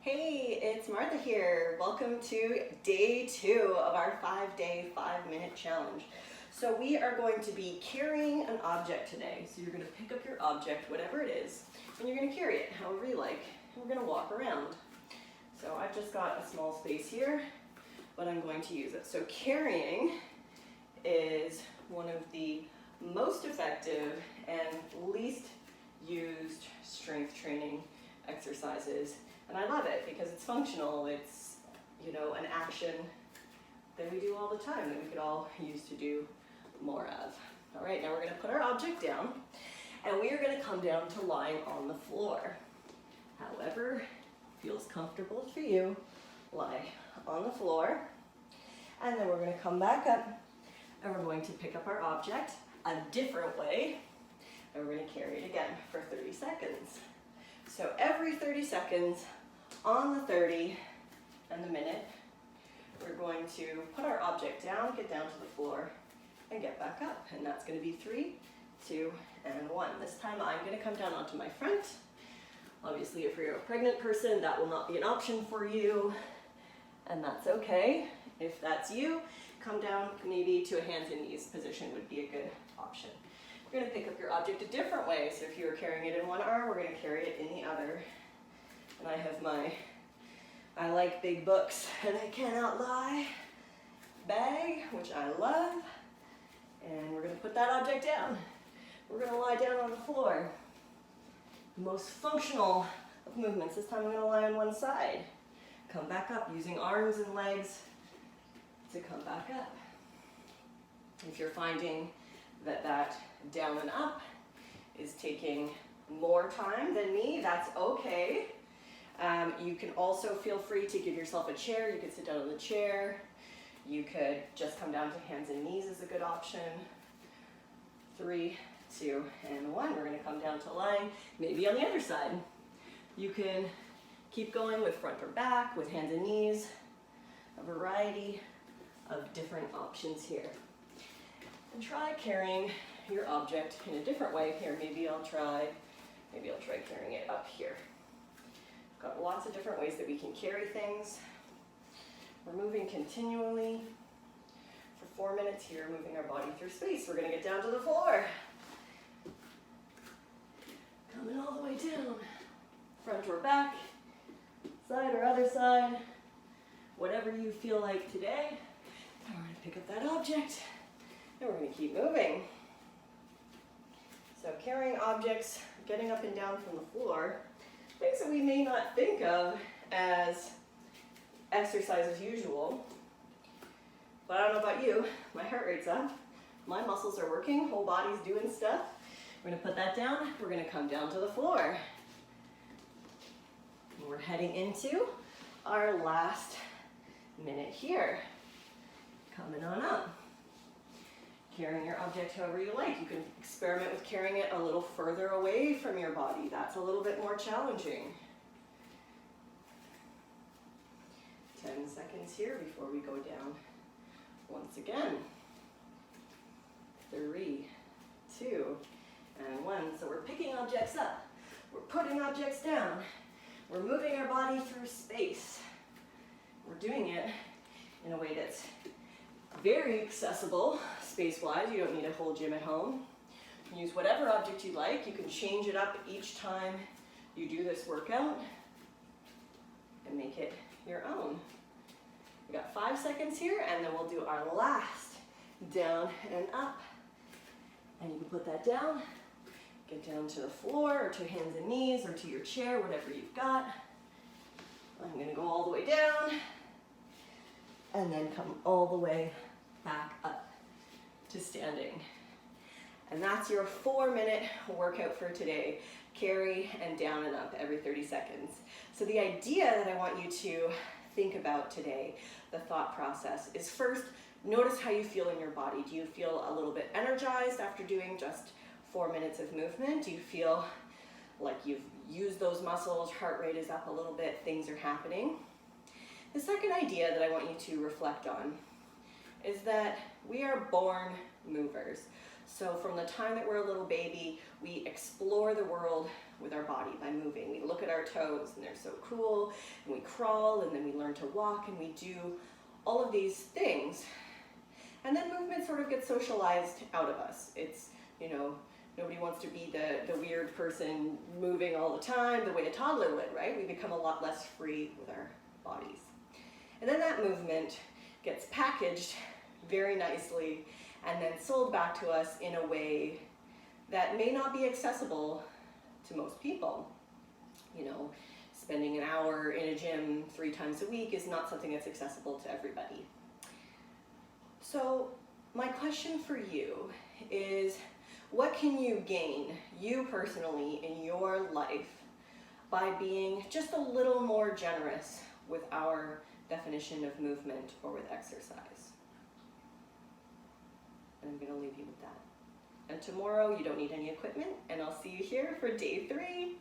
Hey, it's Martha here. Welcome to day 2 of our 5-day, 5-minute challenge. So we are going to be carrying an object today. So you're going to pick up your object, whatever it is, and you're going to carry it however you like. And we're going to walk around. So I've just got a small space here, but I'm going to use it. So carrying is one of the most effective and least used strength training exercises. And I love it because it's functional. It's, an action that we do all the time that we could all use to do more of. All right, now we're going to put our object down and we are going to come down to lying on the floor. However feels comfortable for you, lie on the floor. And then we're going to come back up and we're going to pick up our object a different way and we're going to carry it again for 30 seconds. So every 30 seconds on the 30 and the minute, we're going to put our object down, get down to the floor, and get back up. And that's going to be 3, 2, and 1. This time I'm going to come down onto my front. Obviously, if you're a pregnant person, that will not be an option for you, and that's okay. If that's you, come down maybe to a hands and knees position would be a good option. We're going to pick up your object a different way. So if you were carrying it in one arm, we're going to carry it in the other. And I have my I like big books and I cannot lie bag, which I love. And we're going to put that object down. We're going to lie down on the floor. The most functional of movements. This time I'm going to lie on one side. Come back up using arms and legs to come back up. If you're finding that down and up is taking more time than me, that's okay. You can also feel free to give yourself a chair. You could sit down on the chair. You could just come down to hands and knees is a good option. 3, 2, and 1. We're going to come down to lying, maybe on the other side. You can keep going with front or back, with hands and knees, a variety of different options here. And try carrying your object in a different way. Here, maybe I'll try carrying it up here. Got lots of different ways that we can carry things. We're moving continually for 4 minutes here, moving our body through space. We're going to get down to the floor. Coming all the way down. Front or back, side or other side, whatever you feel like today. And we're going to pick up that object and we're going to keep moving. So carrying objects, getting up and down from the floor, things that we may not think of as exercise as usual. But I don't know about you, my heart rate's up, my muscles are working, whole body's doing stuff. We're going to put that down, we're going to come down to the floor. And we're heading into our last minute here. Coming on up. Carrying your object however you like. You can experiment with carrying it a little further away from your body. That's a little bit more challenging. 10 seconds here before we go down. Once again. 3, 2, and 1. So we're picking objects up. We're putting objects down. We're moving our body through space. We're doing it in a way that's very accessible space-wise. You don't need a whole gym at home. You can use whatever object you like. You can change it up each time you do this workout and make it your own. We got 5 seconds here and then we'll do our last down and up. And you can put that down, get down to the floor or to hands and knees or to your chair, whatever you've got. I'm going to go all the way down and then come all the way back up to standing. And that's your 4-minute workout for today. Carry and down and up every 30 seconds. So the idea that I want you to think about today, the thought process, is first, notice how you feel in your body. Do you feel a little bit energized after doing just 4 minutes of movement? Do you feel like you've used those muscles, heart rate is up a little bit, things are happening? The second idea that I want you to reflect on is that we are born movers. So from the time that we're a little baby, we explore the world with our body by moving. We look at our toes and they're so cool, and we crawl, and then we learn to walk, and we do all of these things. And then movement sort of gets socialized out of us. It's, you know, nobody wants to be the weird person moving all the time the way a toddler would, right? We become a lot less free with our bodies. And then that movement gets packaged very nicely and then sold back to us in a way that may not be accessible to most people. You know, spending an hour in a gym 3 times a week is not something that's accessible to everybody. So my question for you is, what can you gain, you personally, in your life by being just a little more generous with our definition of movement or with exercise? And I'm going to leave you with that. And tomorrow you don't need any equipment, and I'll see you here for day 3.